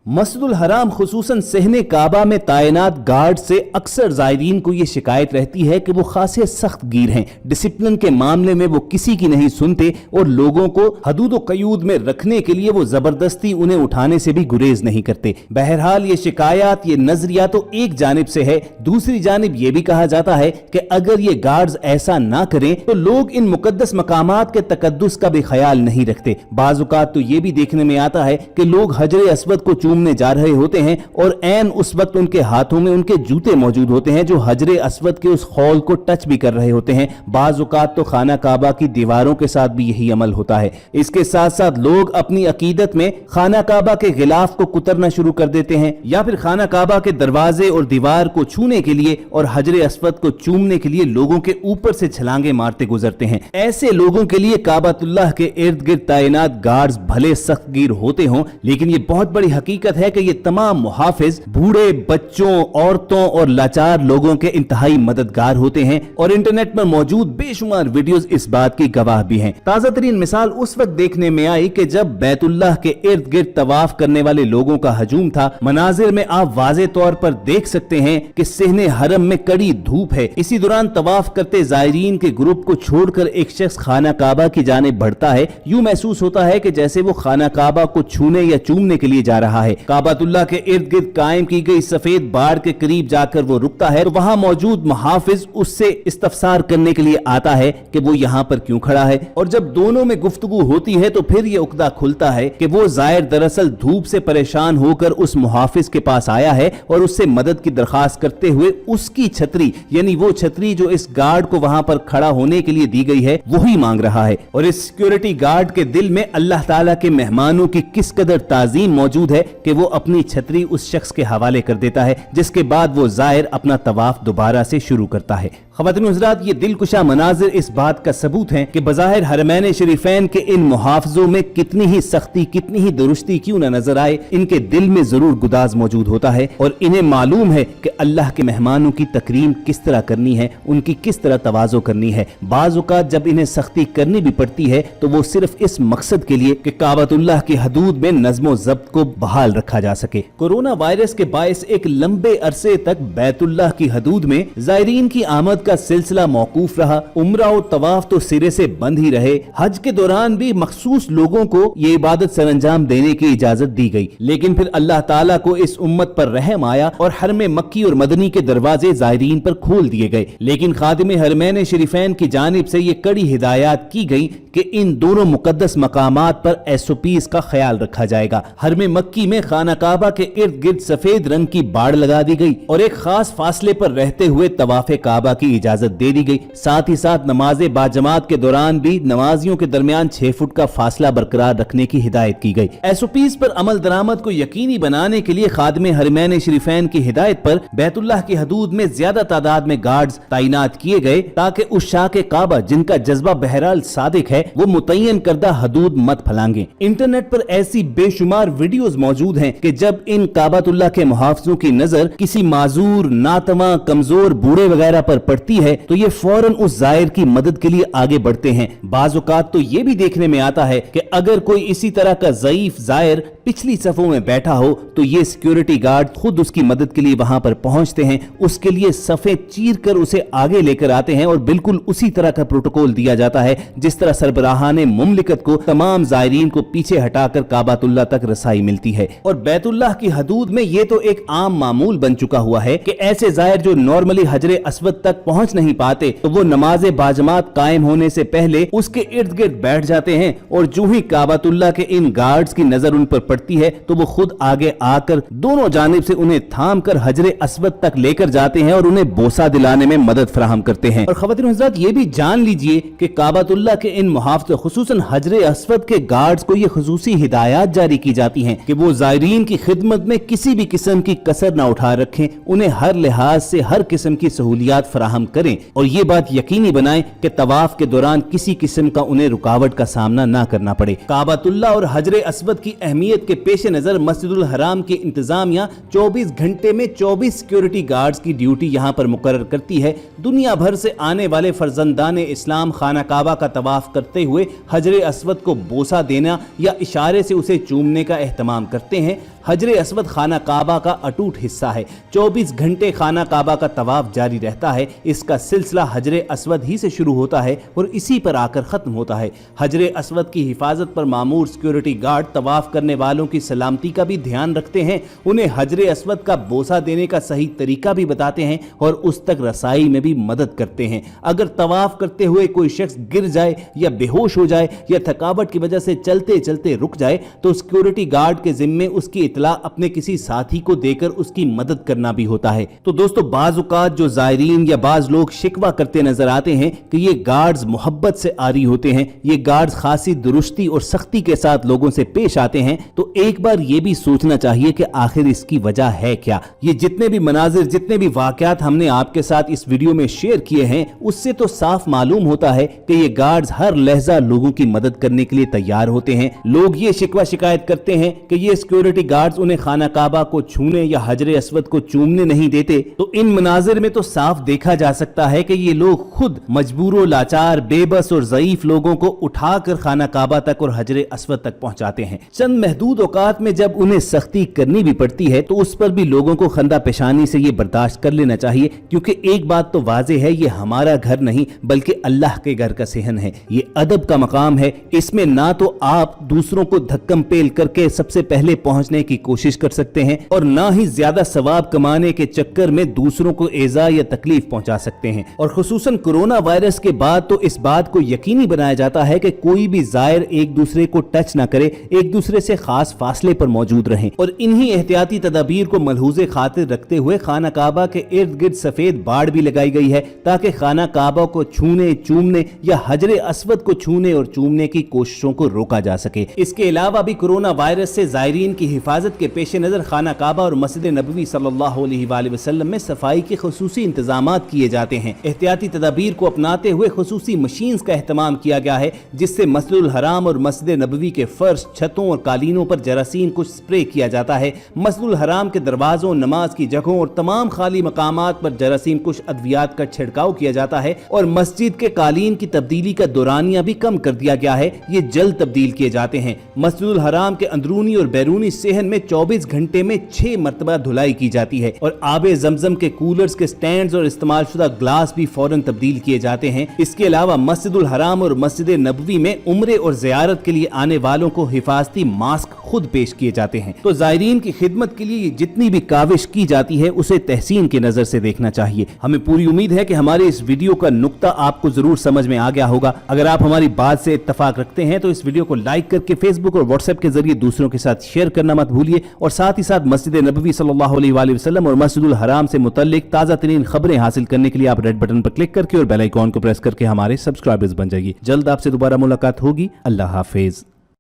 मस्जिद उल हराम खुसूसन सहने काबा में तैनात गार्ड से अक्सर जायरीन को ये शिकायत रहती है कि वो खासे सख्त गिर हैं, डिसिप्लिन के मामले में वो किसी की नहीं सुनते और लोगों को हदूद व कयूद में रखने के लिए वो जबरदस्ती उन्हें उठाने से भी गुरेज नहीं करते। बहरहाल ये शिकायत, ये नजरिया तो एक जानिब से है, दूसरी जानिब ये भी कहा जाता है कि अगर ये गार्ड्स ऐसा ना करें तो लोग इन मुकद्दस मकामात के तकद्दुस का भी ख्याल नहीं रखते। बाज़ औक़ात तो ये भी देखने में आता है कि लोग हजरे अस्वद को चूमने जा रहे होते हैं और ऐन उस वक्त उनके हाथों में उनके जूते मौजूद होते हैं जो हजरे अस्वद के उस खौल को टच भी कर रहे होते हैं। बाज़ औक़ात तो खाना काबा की दीवारों के साथ भी यही अमल होता है। इसके साथ साथ लोग अपनी अकीदत में खाना काबा के गिलाफ को कुतरना शुरू कर देते हैं या फिर खाना काबा के दरवाजे और दीवार को छूने के लिए और हजरे अस्वद को चूमने के लिए लोगों के ऊपर से छलांगे मारते गुजरते हैं। ऐसे लोगों के लिए काबतुल्लाह के इर्द गिर्द तैनात गार्ड्स भले सख्त गिर होते हों, लेकिन ये बहुत बड़ी हकीकत है कि ये तमाम मुहाफिज बूढ़े, बच्चों, औरतों और लाचार लोगों के इंतहाई मददगार होते हैं और इंटरनेट पर मौजूद बेशुमार वीडियोस इस बात की गवाह भी हैं। ताजा तरीन मिसाल उस वक्त देखने में आई कि जब बैतुल्लाह के इर्द गिर्द तवाफ करने वाले लोगों का हजूम था। मनाजिर में आप वाज़े तौर पर देख सकते हैं कि सहने हरम में कड़ी धूप है। इसी दौरान तवाफ करते जायरीन के ग्रुप को छोड़कर एक शख्स खाना काबा की जानिब बढ़ता है। यूं महसूस होता है कि जैसे वो खाना काबा को छूने या चूमने के लिए जा रहा है। काबातुल्लाह के इर्द गिर्द कायम की गई सफेद बाड़ के करीब जाकर वो रुकता है। वहां मौजूद मुहाफिज उससे इस्तफसार करने के लिए आता है कि वो यहाँ पर क्यों खड़ा है, और जब दोनों में गुफ्तगू होती है तो फिर ये उकदा खुलता है कि वो जायर दरअसल धूप से परेशान होकर उस मुहाफिज के पास आया है और उससे मदद की दरखास्त करते हुए उसकी छतरी, यानी वो छतरी जो इस गार्ड को वहां पर खड़ा होने के लिए दी गई है, वही मांग रहा है। और इस सिक्योरिटी गार्ड के दिल में अल्लाह ताला के मेहमानों की किस कदर ताजीम मौजूद है कि वो अपनी छतरी उस शख्स के हवाले कर देता है, जिसके बाद वो जायर अपना तवाफ दोबारा से शुरू करता है। ख़वातीन व हज़रात, ये दिलकुशा मनाजिर इस बात का सबूत है कि बज़ाहिर हरमैन शरीफैन के इन मुहाफ़िज़ों में कितनी ही सख्ती, कितनी ही दुरुस्ती क्यों न नजर आए, इनके दिल में जरूर गुदाज मौजूद होता है और इन्हें मालूम है कि अल्लाह के मेहमानों की तकरीम किस तरह करनी है, उनकी किस तरह तवाज़ो करनी है। बाज़ औक़ात जब इन्हें सख्ती करनी भी पड़ती है तो वो सिर्फ इस मकसद के लिए कि काबतुल्लाह की हदूद में नज़्म व ज़ब्त को बहाल रखा जा सके। कोरोना वायरस के बायस एक लंबे अरसे तक बैतुल्लाह की हदूद में ज़ायरीन की आमद का सिलसिला मौकूफ रहा। उम्रा और तवाफ तो सिरे से बंद ही रहे। हज के दौरान भी मखसूस लोगों को ये इबादत सरअंजाम देने की इजाजत दी गई, लेकिन फिर अल्लाह ताला को इस उम्मत पर रहम आया और हरम मक्की और मदनी के दरवाजे ज़ायरीन पर खोल दिए गए। लेकिन खादिम हरमैन शरीफैन की जानिब से ये कड़ी हिदायत की गई कि इन दोनों मुकद्दस मकामात पर SOPs का ख्याल रखा जाएगा। हरम मक्की में खाना काबा के इर्द गिर्द सफेद रंग की बाड़ लगा दी गई और एक खास फासले पर रहते हुए तवाफे काबा की इजाजत दे दी गई। साथ ही साथ नमाज़े बाजमात के दौरान भी नमाजियों के दरमियान 6 फुट का फासला बरकरार रखने की हिदायत की गई। SOPs पर अमल दरामद को यकीनी बनाने के लिए खादिम हरमैन शरीफैन की हिदायत पर बैतुल्लाह की हदूद में ज्यादा तादाद में गार्ड्स तैनात किए गए ताकि उस शाह काबा जिनका जज्बा बहरहाल सादिक है वो मुतय्यन करदा हदूद मत फलांगे। इंटरनेट पर ऐसी बेशुमार वीडियोस मौजूद हैं कि जब इन काबतुल्लाह के मुहाफिजों की नजर किसी माजूर, नातवा, कमजोर, बूढ़े वगैरह पर पड़ती है तो ये फौरन उस जायर की मदद के लिए आगे बढ़ते हैं। बाज़ औक़ात तो ये भी देखने में आता है कि अगर कोई इसी तरह का ज़ईफ जायर पिछली सफों में बैठा हो तो ये सिक्योरिटी गार्ड खुद उसकी मदद के लिए वहां पर पहुंचते हैं, उसके लिए सफे चीर कर उसे आगे लेकर आते हैं और बिल्कुल उसी तरह का प्रोटोकॉल दिया जाता है जिस तरह सरबराहाने मुमलिकत को तमाम जायरीन को पीछे हटाकर काबातुल्लाह तक रसाई मिलती है। और बैतुल्लाह की हदूद में ये तो एक आम मामूल बन चुका हुआ है कि ऐसे जायर जो नॉर्मली हजरे अस्वद तक पहुंच नहीं पाते तो वो नमाज़े बाजमात कायम होने से पहले उसके इर्द गिर्द बैठ जाते हैं और जो ही काबातुल्लाह के इन गार्ड्स की नजर उन पर पड़ती है तो वो खुद आगे आकर दोनों जानिब से उन्हें थाम कर हजरे अस्वद तक लेकर जाते हैं और उन्हें बोसा दिलाने में मदद फराहम करते हैं। और ख़वातीन व हज़रात, ये भी जान लीजिए कि काबातुल्लाह के इन मुहाफ़िज़ खुसूसन हजरे अस्वद के गार्ड्स को ये खुसूसी हिदायत जारी की जाती हैं कि वो ज़ायरीन की खिदमत में किसी भी किस्म की कसर न उठा रखें, उन्हें हर लिहाज से हर किस्म की सहूलियात फराहम करें और ये बात यकीनी बनाएं कि तवाफ के दौरान किसी किस्म का उन्हें रुकावट का सामना न करना पड़े। काबातुल्लाह और हजरे अस्वद की अहमियत के पेश नजर मस्जिदुल हराम की इंतजामिया 24 घंटे में 24 सिक्योरिटी गार्ड्स की ड्यूटी यहाँ पर मुकर्रर करती है। दुनिया भर से आने वाले फर्जंदान इस्लाम खाना काबा का तवाफ करते हुए हजरे अस्वद को बोसा देना या इशारे से उसे चूमने का एहतमाम करते हैं। हजरे अस्वद खाना काबा का अटूट हिस्सा है। 24 घंटे खाना काबा का तवाफ जारी रहता है। इसका सिलसिला हजरे अस्वद ही से शुरू होता है और इसी पर आकर ख़त्म होता है। हजरे अस्वद की हिफाजत पर मामूर सिक्योरिटी गार्ड तवाफ करने वालों की सलामती का भी ध्यान रखते हैं, उन्हें हजरे अस्वद का बोसा देने का सही तरीका भी बताते हैं और उस तक रसाई में भी मदद करते हैं। अगर तवाफ करते हुए कोई शख्स गिर जाए या बेहोश हो जाए या थकावट की वजह से चलते चलते रुक जाए तो सिक्योरिटी गार्ड के जिम्मे उसकी इतला अपने किसी साथी को देकर उसकी मदद करना भी होता है। तो दोस्तों, बाज़ औक़ात जो ज़ायरीन या बाज़ लोग शिकवा करते नजर आते हैं कि ये गार्ड्स मोहब्बत से आरी होते हैं, ये गार्ड्स खासी दुरुस्ती और सख्ती के साथ लोगों से पेश आते हैं, तो एक बार ये भी सोचना चाहिए कि आखिर इसकी वजह है क्या। ये जितने भी मनाजिर, जितने भी वाकयात हमने आपके साथ इस वीडियो में शेयर किए हैं, उससे तो साफ मालूम होता है कि ये गार्ड्स हर लहजा लोगों की मदद करने के लिए तैयार होते हैं। लोग ये शिकवा शिकायत करते हैं कि ये सिक्योरिटी गार्ड्स उन्हें खाना काबा को छूने या हजरे अस्वद को चूमने नहीं देते, तो इन मनाजिर में तो साफ देखा जा सकता है कि ये लोग खुद मजबूरों, लाचार, बेबस और ज़ईफ लोगों को उठाकर खाना काबा तक और हजरे अस्वद तक पहुंचाते हैं। चंद महदूद औकात में जब उन्हें सख्ती करनी भी पड़ती है तो उस पर भी लोगों को खंदा पेशानी से ये बर्दाश्त कर लेना चाहिए, क्योंकि एक बात तो वाज़ेह है, ये हमारा घर नहीं बल्कि अल्लाह के घर का सेहन है। ये अदब का मकाम है। इसमें ना तो आप दूसरों को धक्कम पेल करके सबसे पहले पहुंचने की कोशिश कर सकते हैं और ना ही ज्यादा सवाब कमाने के चक्कर में दूसरों को एजा या तकलीफ पहुंचा सकते हैं। और खुसूसन कोरोना वायरस के बाद तो इस बात को यकीनी बनाया जाता है कि कोई भी ज़ायर एक दूसरे को टच ना करे, एक दूसरे से खास फासले पर मौजूद रहें। और इन्हीं एहतियाती तदाबीर को मलहूज़े खातिर रखते हुए खाना काबा के इर्द गिर्द सफेद बाड़ भी लगाई गई है, ताकि खाना काबा को छूने, चूमने या हजरे अस्वद को छूने और चूमने की कोशिशों को रोका जा सके। इसके अलावा भी कोरोना वायरस से ज़ायरीन की हिफाजत के पेश नजर खाना काबा और मस्जिद नबवी सल्लल्लाहु अलैहि वसल्लम में सफाई के खुसूसी इंतजामात किए जाते हैं। एहतियाती तदाबीर को अपनाते हुए खुसूसी मशीन्स का एहतमाम किया गया है, जिससे मस्जिदुल हराम और मस्जिद नबवी के फर्श, छतों और कालीनों पर जरासीम को स्प्रे किया जाता है। मस्जिदुल हराम के दरवाजों, नमाज की जगहों और तमाम खाली मकामात पर जरासीम कुछ अद्वियात का छिड़काव किया जाता है और मस्जिद के कालीन की तब्दीली का दौरानिया भी कम कर दिया गया है, ये जल्द तब्दील किए जाते हैं। मस्जिदुल हराम के अंदरूनी और बैरूनी सेहन में 24 घंटे में 6 मरतबा धुलाई की जाती है और आबे जमजम के कूलर्स के स्टैंड्स और इस्तेमाल शुदा ग्लास भी फौरन तब्दील किए जाते हैं। इसके अलावा मस्जिदुल हराम और मस्जिद नबवी में उम्रे और ज़ियारत के लिए आने वालों को हिफाजती मास्क खुद पेश किए जाते हैं। तो ज़ायरीन की खिदमत के लिए जितनी भी काविश की जाती है उसे तहसीन की नजर से देखना चाहिए। हमें पूरी उम्मीद है कि हमारे इस वीडियो का नुक्ता आपको जरूर समझ में आ गया होगा। अगर आप हमारी बात से इत्तफाक रखते हैं तो इस वीडियो को लाइक करके फेसबुक और व्हाट्सएप के जरिए दूसरों के साथ शेयर करना मत भूलिए और साथ ही साथ मस्जिद नबवी सल्लल्लाहु अलैहि वसल्लम और मस्जिदुल हराम से मुतल्लिक ताज़ा तरीन खबरें हासिल करने के लिए आप रेड बटन पर क्लिक करके और बेल आइकॉन को प्रेस करके हमारे सब्सक्राइबर्स बन जाइए। जल्द आपसे दोबारा मुलाकात होगी। अल्लाह हाफिज।